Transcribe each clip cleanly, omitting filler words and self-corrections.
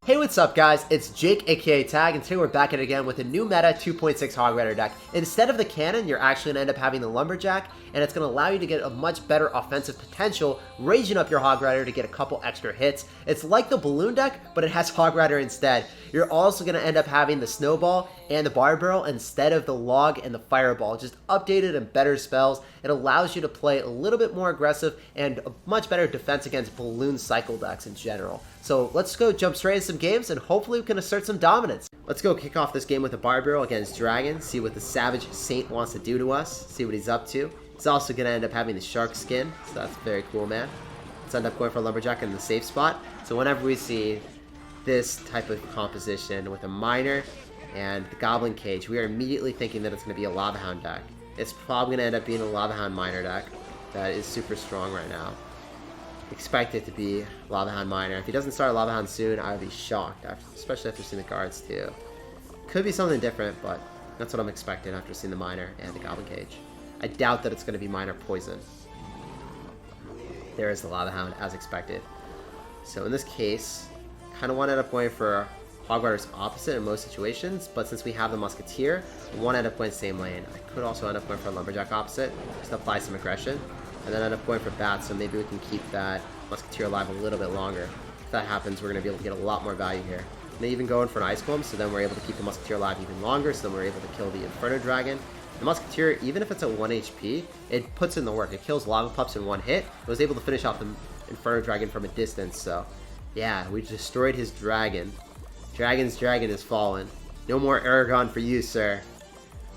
Hey, what's up guys? It's Jake aka Tag, and today we're back at it again with a new meta 2.6 Hog Rider deck. Instead of the cannon, you're actually going to end up having the lumberjack, and it's going to allow you to get a much better offensive potential, raising up your Hog Rider to get a couple extra hits. It's like the balloon deck, but it has Hog Rider instead. You're also going to end up having the snowball and the bar barrel instead of the log and the fireball. Just updated and better spells. It allows you to play a little bit more aggressive and a much better defense against balloon cycle decks in general. So let's go jump straight into some games and hopefully we can assert some dominance. Let's go kick off this game with a bar barrel against Dragon, see what the Savage Saint wants to do to us, see what he's up to. He's also going to end up having the shark skin, so that's very cool, man. Let's end up going for a lumberjack in the safe spot. So whenever we see this type of composition with a miner and the goblin cage, we are immediately thinking that it's going to be a lava hound deck. It's probably going to end up being a lava hound miner deck that is super strong right now. Expect it to be lava hound miner. If he doesn't start lava hound soon, I would be shocked, especially after seeing the guards too. Could be something different, but that's what I'm expecting after seeing the miner and the goblin cage. I doubt that it's going to be miner poison. There is the lava hound as expected. So in this case, kind of want to end up going for Hog Rider's opposite in most situations, but since we have the musketeer, I want to end up going same lane. I could also end up going for a lumberjack opposite, just apply some aggression, and then end up going for bats, so maybe we can keep that musketeer alive a little bit longer. If that happens, we're going to be able to get a lot more value here. And then even going for an ice golem, so then we're able to keep the musketeer alive even longer, so then we're able to kill the inferno dragon. The musketeer, even if it's at 1 HP, it puts in the work. It kills lava pups in one hit. It was able to finish off the inferno dragon from a distance, so yeah, we destroyed his dragon. Dragon's dragon is fallen. No more Aragon for you, sir.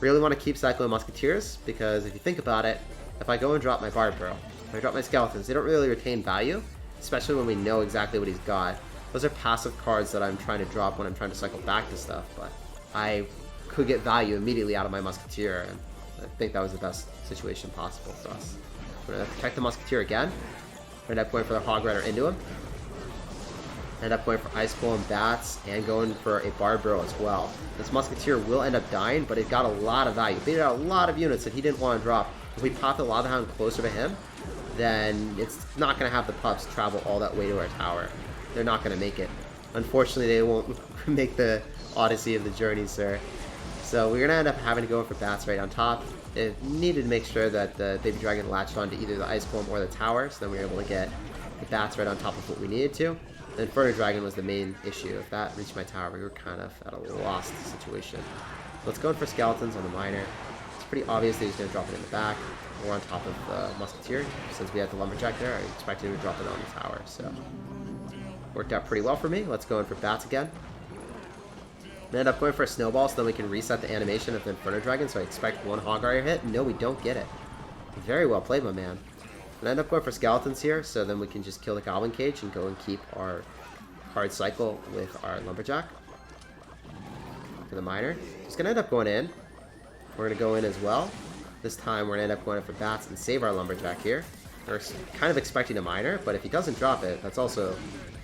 Really want to keep cycling musketeers, because if you think about it, if I go and drop my bard barrel, if I drop my skeletons, they don't really retain value, especially when we know exactly what he's got. Those are passive cards that I'm trying to drop when I'm trying to cycle back to stuff, but I could get value immediately out of my musketeer, and I think that was the best situation possible for us. We're going to protect the musketeer again. We're going to end up going for the Hog Rider into him. End up going for ice golem, bats, and going for a bar barrel as well. This musketeer will end up dying, but it got a lot of value. It beat out a lot of units that he didn't want to drop. If we pop the lava hound closer to him, then it's not going to have the pups travel all that way to our tower. They're not going to make it. Unfortunately, they won't make the odyssey of the journey, sir. So we're going to end up having to go for bats right on top. It needed to make sure that the baby dragon latched onto either the ice golem or the tower, so then we were able to get the bats right on top of what we needed to. The inferno dragon was the main issue. If that reached my tower, we were kind of at a lost situation. Let's go in for skeletons on the miner. It's pretty obvious that he's going to drop it in the back or on top of the musketeer. Since we had the lumberjack there, I expected him to drop it on the tower, so worked out pretty well for me. Let's go in for bats again. And end up going for a snowball so then we can reset the animation of the inferno dragon, so I expect one hog rider hit. No, we don't get it. Very well played, my man. And end up going for skeletons here, so then we can just kill the goblin cage and go and keep our card cycle with our lumberjack. For the miner. Just going to end up going in. We're going to go in as well. This time we're going to end up going in for bats and save our lumberjack here. We're kind of expecting a miner, but if he doesn't drop it, that's also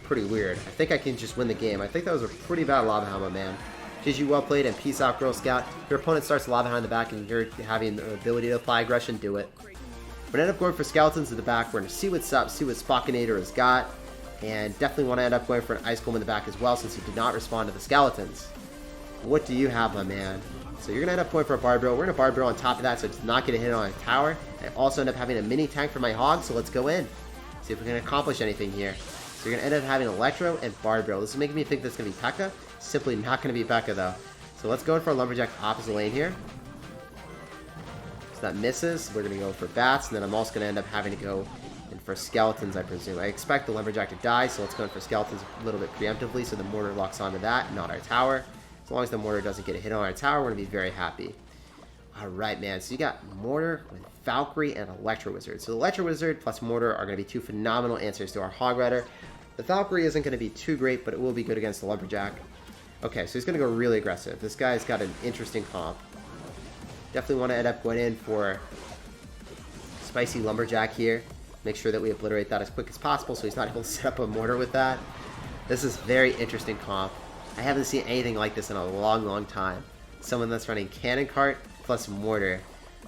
pretty weird. I think I can just win the game. I think that was a pretty bad lava hound, my man. GG, well played, and peace out, Girl Scout. If your opponent starts lava hound in the back and you're having the ability to apply aggression, do it. We're going to end up going for skeletons at the back. We're going to see what's up, see what Spockinator has got, and definitely want to end up going for an ice golem in the back as well since he did not respond to the skeletons. What do you have, my man? So you're going to end up going for a bar barrel. We're going to bar barrel on top of that so it's not going to hit on a tower. I also end up having a mini tank for my hog, so let's go in. See if we can accomplish anything here. So you're going to end up having electro and bar barrel. This is making me think this is going to be P.E.K.K.A. Simply not going to be P.E.K.K.A. though. So let's go in for a lumberjack opposite lane here. So that misses. We're going to go for bats, and then I'm also going to end up having to go in for skeletons, I presume. I expect the lumberjack to die, so let's go in for skeletons a little bit preemptively so the mortar locks onto that, not our tower. As long as the mortar doesn't get a hit on our tower, we're going to be very happy. Alright, man. So you got mortar with Valkyrie and Electro Wizard. So the Electro Wizard plus mortar are going to be two phenomenal answers to our Hog Rider. The Valkyrie isn't going to be too great, but it will be good against the lumberjack. Okay, so he's going to go really aggressive. This guy's got an interesting comp. Definitely want to end up going in for spicy lumberjack here. Make sure that we obliterate that as quick as possible so he's not able to set up a mortar with that. This is very interesting comp. I haven't seen anything like this in a long time. Someone that's running cannon cart plus mortar.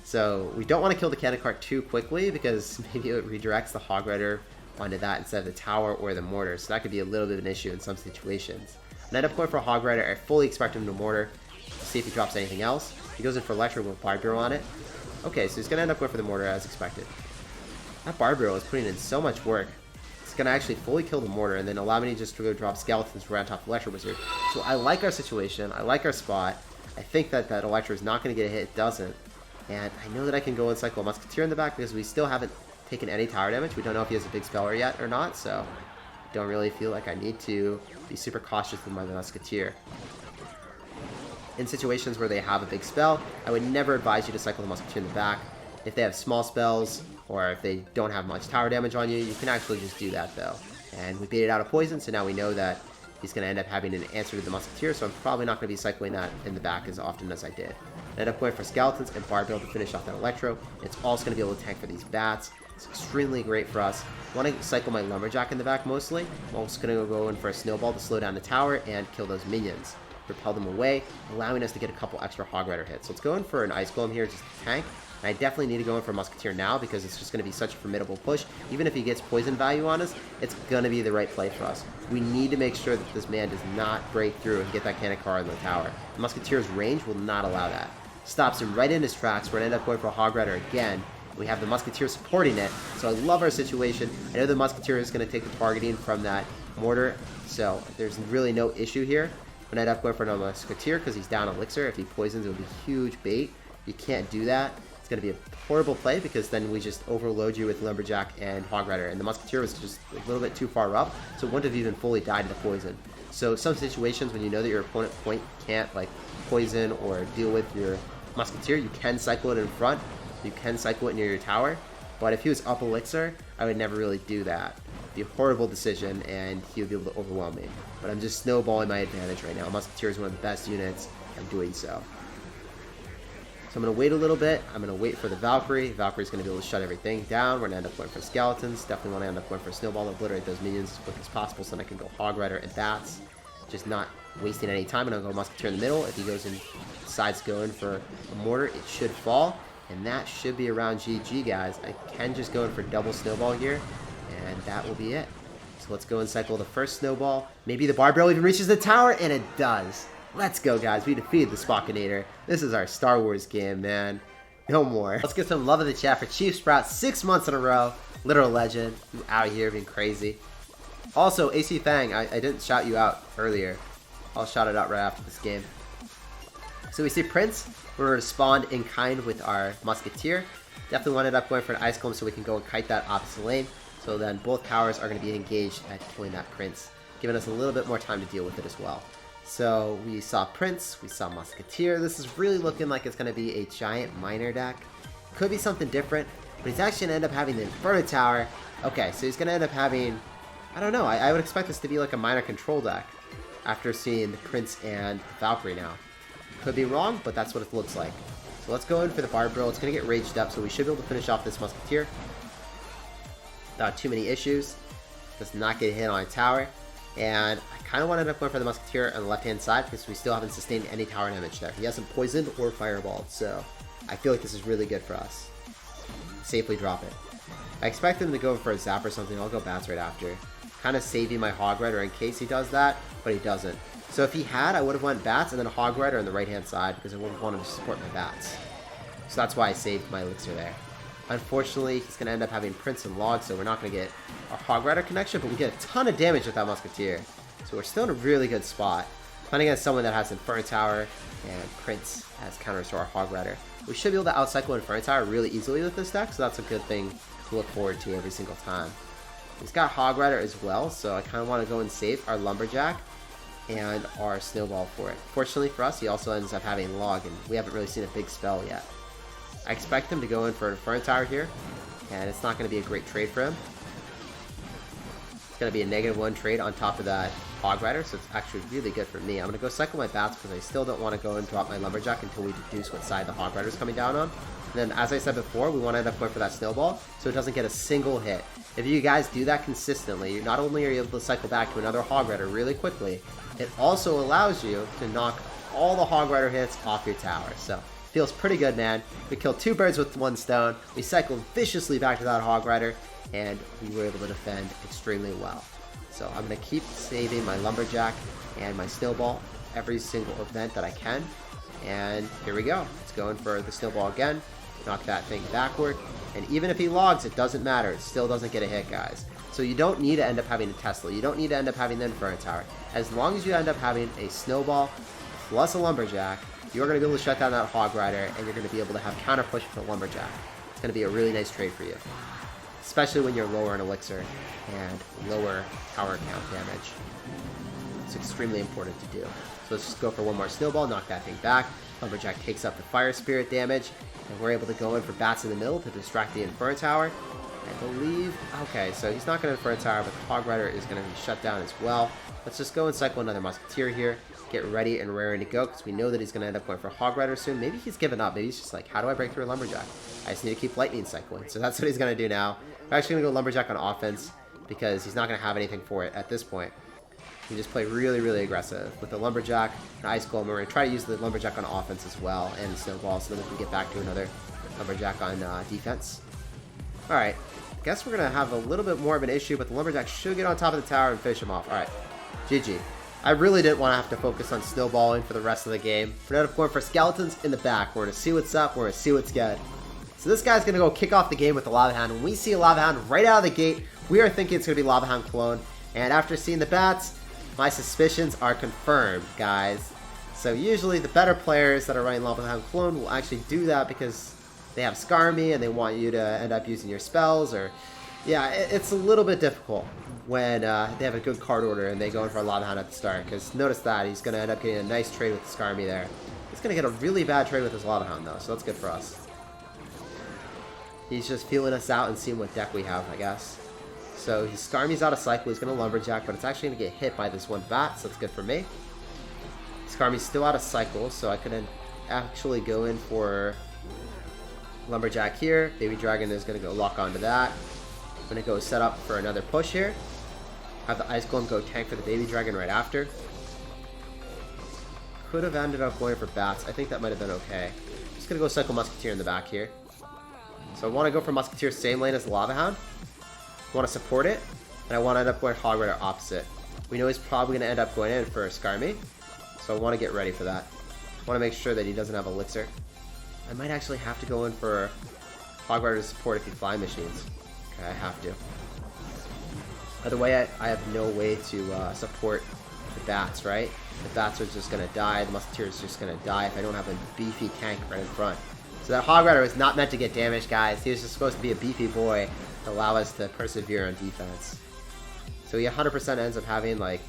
So we don't want to kill the cannon cart too quickly because maybe it redirects the Hog Rider onto that instead of the tower or the mortar. So that could be a little bit of an issue in some situations. When I end up going for a Hog Rider, I fully expect him to mortar. See if he drops anything else. He goes in for Electro with Barb Barrel on it. Okay, so he's going to end up going for the mortar as expected. That Barb Barrel is putting in so much work. It's going to actually fully kill the mortar and then allow me just to go drop Skeletons right on top of Electro Wizard. So I like our situation. I like our spot. I think that that Electro is not going to get a hit. It doesn't. And I know that I can go and cycle a Musketeer in the back because we still haven't taken any tower damage. We don't know if he has a big speller yet or not, so I don't really feel like I need to be super cautious with my Musketeer. In situations where they have a big spell, I would never advise you to cycle the Musketeer in the back. If they have small spells, or if they don't have much tower damage on you, you can actually just do that though. And we baited out a poison, so now we know that he's going to end up having an answer to the Musketeer, so I'm probably not going to be cycling that in the back as often as I did. I end up going for Skeletons and Barb Barrel to finish off that Electro. It's also going to be able to tank for these bats. It's extremely great for us. I want to cycle my Lumberjack in the back mostly. I'm also going to go in for a Snowball to slow down the tower and kill those minions. Repel them away, allowing us to get a couple extra Hog Rider hits. So let's go in for an Ice Golem here just to tank. And I definitely need to go in for a Musketeer now because it's just going to be such a formidable push. Even if he gets poison value on us, it's going to be the right play for us. We need to make sure that this man does not break through and get that cannon car in the tower. The Musketeer's range will not allow that. Stops him right in his tracks. We're going to end up going for a Hog Rider again. We have the Musketeer supporting it, so I love our situation. I know the Musketeer is going to take the targeting from that mortar, so there's really no issue here. I'm going to end up going for another Musketeer because he's down Elixir. If he poisons, it would be huge bait. You can't do that. It's going to be a horrible play because then we just overload you with Lumberjack and Hog Rider, and the Musketeer was just a little bit too far up, so it wouldn't have even fully died to the poison. So some situations when you know that your opponent can't like poison or deal with your Musketeer, you can cycle it in front. You can cycle it near your tower, but if he was up Elixir, I would never really do that. It'd be a horrible decision, and he would be able to overwhelm me. But I'm just snowballing my advantage right now. Musketeer is one of the best units. I'm doing so. So I'm going to wait a little bit. I'm going to wait for the Valkyrie. Valkyrie's going to be able to shut everything down. We're going to end up going for Skeletons. Definitely want to end up going for a Snowball to obliterate those minions as quick as possible so then I can go Hog Rider and Bats. Just not wasting any time. I'm going to go Musketeer in the middle. If he goes and decides to go in for a mortar, it should fall. And that should be around GG, guys. I can just go in for double Snowball here, and that will be it. So let's go and cycle the first Snowball. Maybe the Barb Barrel even reaches the tower, and it does. Let's go, guys. We defeated the Spockinator. This is our Star Wars game, man. No more. Let's get some love in the chat for Chief Sprout. 6 months in a row. Literal legend. You out here being crazy. Also, AC Fang, I didn't shout you out earlier. I'll shout it out right after this game. So we see Prince. We're going to spawn in kind with our Musketeer. Definitely wanted up going for an Ice Golem so we can go and kite that opposite lane. So then both towers are going to be engaged at killing that Prince, giving us a little bit more time to deal with it as well. So we saw Prince, we saw Musketeer. This is really looking like it's going to be a giant miner deck. Could be something different, but he's actually going to end up having the Inferno Tower. Okay, so he's going to end up having, I don't know, I would expect this to be like a miner control deck after seeing the Prince and the Valkyrie now. Could be wrong, but that's what it looks like. So let's go in for the Barb Barrel. It's going to get raged up, so we should be able to finish off this Musketeer without too many issues. Does not get hit on a tower. And I kind of want to end up going for the Musketeer on the left-hand side because we still haven't sustained any tower damage there. He hasn't poisoned or fireballed, so I feel like this is really good for us. Safely drop it. I expect him to go for a Zap or something. I'll go Bats right after. Kind of saving my Hog Rider in case he does that, but he doesn't. So if he had, I would have went Bats and then a Hog Rider on the right-hand side because I would have wanted to support my Bats. So that's why I saved my Elixir there. Unfortunately, he's going to end up having Prince and Log, so we're not going to get our Hog Rider connection, but we get a ton of damage with that Musketeer. So we're still in a really good spot. Playing against someone that has Inferno Tower and Prince as counters to our Hog Rider. We should be able to outcycle Inferno Tower really easily with this deck, so that's a good thing to look forward to every single time. He's got Hog Rider as well, so I kind of want to go and save our Lumberjack and our Snowball for it. Fortunately for us, he also ends up having Log, and we haven't really seen a big spell yet. I expect him to go in for an Inferno Tower here, and it's not going to be a great trade for him. It's going to be a -1 trade on top of that Hog Rider, so it's actually really good for me. I'm going to go cycle my Bats because I still don't want to go and drop my Lumberjack until we deduce what side the Hog Rider is coming down on. And then, as I said before, we want to end up going for that Snowball so it doesn't get a single hit. If you guys do that consistently, not only are you able to cycle back to another Hog Rider really quickly, it also allows you to knock all the Hog Rider hits off your tower. So feels pretty good, man. We killed 2 birds with 1 stone. We cycled viciously back to that Hog Rider, and we were able to defend extremely well. So I'm going to keep saving my lumberjack and my snowball every single event that I can. And here we go. It's going for the snowball again. Knock that thing backward. And even if he logs, it doesn't matter. It still doesn't get a hit, guys. So you don't need to end up having a Tesla. You don't need to end up having the Inferno Tower. As long as you end up having a snowball plus a lumberjack, you're going to be able to shut down that Hog Rider, and you're going to be able to have counter push with a lumberjack. It's going to be a really nice trade for you, especially when you're lower in elixir and lower tower count damage. It's extremely important to do. So let's just go for one more snowball, knock that thing back. Lumberjack takes up the fire spirit damage, and we're able to go in for bats in the middle to distract the Inferno Tower. I believe, okay, so he's not going to Inferno Tower, but the Hog Rider is going to be shut down as well. Let's just go and cycle another Musketeer here, get ready and raring to go, because we know that he's going to end up going for Hog Rider soon. Maybe he's given up. Maybe he's just like, how do I break through a Lumberjack? I just need to keep lightning cycling. So that's what he's going to do now. We're actually going to go Lumberjack on offense, because he's not going to have anything for it at this point. You just play really, really aggressive with the Lumberjack and Ice Golem. We're going to try to use the Lumberjack on offense as well, and the Snowball, so that we can get back to another Lumberjack on defense. Alright, I guess we're going to have a little bit more of an issue, but the Lumberjack should get on top of the tower and finish him off. Alright, GG. I really didn't want to have to focus on snowballing for the rest of the game. We're going to going for skeletons in the back. We're going to see what's up. We're going to see what's good. So this guy's going to go kick off the game with the Lava Hound. When we see a Lava Hound right out of the gate, we are thinking it's going to be Lava Hound clone. And after seeing the bats, my suspicions are confirmed, guys. So usually the better players that are running Lava Hound clone will actually do that because they have Skarmy and they want you to end up using your spells, or yeah, it's a little bit difficult when they have a good card order and they go in for a Lava Hound at the start, because notice that he's going to end up getting a nice trade with the Skarmy there. He's going to get a really bad trade with his Lava Hound though, so that's good for us. He's just feeling us out and seeing what deck we have, I guess. So his Skarmy's out of cycle, he's going to Lumberjack, but it's actually going to get hit by this one bat, so that's good for me. Skarmy's still out of cycle, so I couldn't actually go in for Lumberjack here. Baby Dragon is going to go lock onto that. I'm going to go set up for another push here. Have the Ice Golem go tank for the Baby Dragon right after. Could have ended up going for bats. I think that might have been okay. Just going to go cycle Musketeer in the back here. So I want to go for Musketeer same lane as the Lava Hound. I want to support it, and I want to end up going Hog Rider opposite. We know he's probably going to end up going in for a Skarmy, so I want to get ready for that. I want to make sure that he doesn't have elixir. I might actually have to go in for Hog Rider to support if he fly machines. Okay, I have to. By the way, I have no way to support the bats, right? The bats are just going to die, the Musketeer is just going to die if I don't have a beefy tank right in front. So that Hog Rider was not meant to get damaged, guys. He was just supposed to be a beefy boy to allow us to persevere on defense. So he 100% ends up having like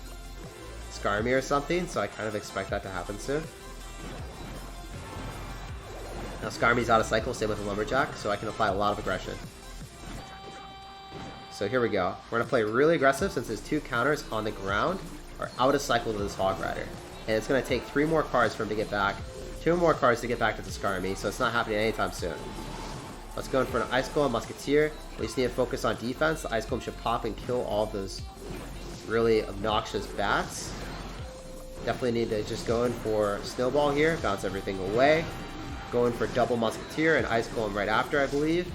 Skarmy or something, so I kind of expect that to happen soon. Now Skarmy's out of cycle, same with the Lumberjack, so I can apply a lot of aggression. So here we go. We're going to play really aggressive since his two counters on the ground are out of cycle to this Hog Rider. And it's going to take 3 more cards for him to get back, 2 more cards to get back to the Skarmy, so it's not happening anytime soon. Let's go in for an Ice Golem Musketeer. We just need to focus on defense. The Ice Golem should pop and kill all those really obnoxious bats. Definitely need to just go in for Snowball here, bounce everything away. Go in for double Musketeer and Ice Golem right after, I believe.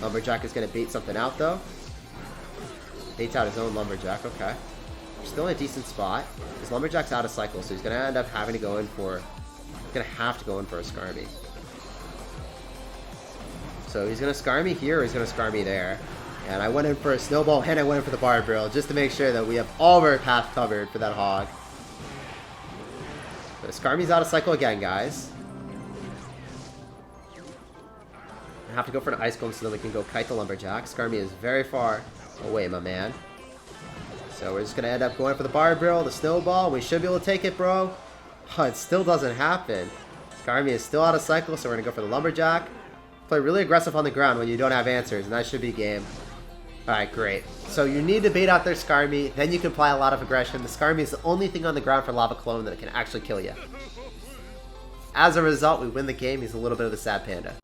Lumberjack is going to bait something out though. Baits out his own Lumberjack, okay. We're still in a decent spot. His Lumberjack's out of cycle, so he's going to end up having to go in for... He's going to have to go in for a Skarmy. So he's going to Skarmy here, or he's going to Skarmy there. And I went in for a Snowball, and I went in for the Barb Drill, just to make sure that we have all of our path covered for that Hog. So Skarmy's out of cycle again, guys. I have to go for an Ice Golem so that we can go kite the Lumberjack. Skarmy is very far away, my man. So we're just going to end up going for the Barb Drill, the Snowball. We should be able to take it, bro. Oh, it still doesn't happen. Skarmy is still out of cycle, so we're going to go for the Lumberjack. Play really aggressive on the ground when you don't have answers, and that should be game. Alright, great. So you need to bait out their Skarmy, then you can apply a lot of aggression. The Skarmy is the only thing on the ground for Lava Clone that can actually kill you. As a result, we win the game. He's a little bit of a sad panda.